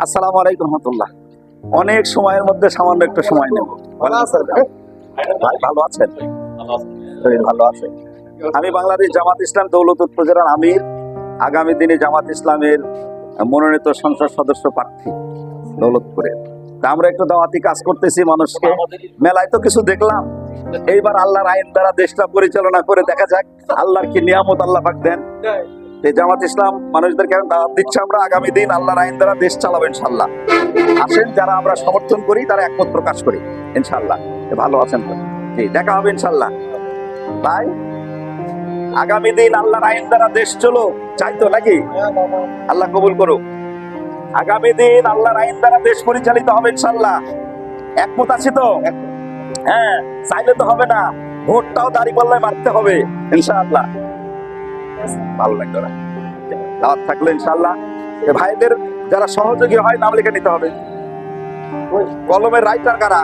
আসসালামু আলাইকুম রহমতুল্লাহ। অনেক সময়ের মধ্যে সামান্য একটু সময় নেব। ভাই ভালো আছেন? শরীর ভালো আছে? আমি বাংলাদেশ জামাত ইসলাম দৌলতপুর উপজেলার আমির, আগামী দিনে জামাত ইসলামের মনোনীত সংসদ সদস্য প্রার্থী দৌলতপুরে। তা আমরা একটু দাওয়াতি কাজ করতেছি মানুষকে। মেলায় তো কিছু দেখলাম, এইবার আল্লাহর আইন দ্বারা দেশটা পরিচালনা করে দেখা যাক আল্লাহর কি নিয়ামত আল্লাহ পাক দেন। এই জামাত ইসলাম মানুষদেরকে এখন দাওয়াত দিচ্ছে, আমরা আগামী দিন আল্লাহর আইন দ্বারা দেশ চালাবো ইনশাল্লাহ। আসেন, যারা আমরা সমর্থন করি তারা একমত প্রকাশ করি ইনশাল্লাহ। ভালো আছেন তো? জি, দেখা হবে ইনশাল্লাহ। ভাই, আগামী দিন আল্লাহর আইন দ্বারা দেশ চলো, চাই তো নাকি? আল্লাহ কবুল করুক। আগামী দিন আল্লাহর আইন দ্বারা দেশ পরিচালিত হবে ইনশাল্লাহ। একমত আছি তো? হ্যাঁ, চাইলে তো হবে না, ভোটটাও দাঁড়িপাল্লায় মারতে হবে ইনশাআল্লাহ। ভালো লাগলো না দাওয়াত থাকলে ইনশাআল্লাহ। ভাইদের যারা সহযোগী হয় নাম লিখে নিতে হবে। কলমের রাইটার কারা?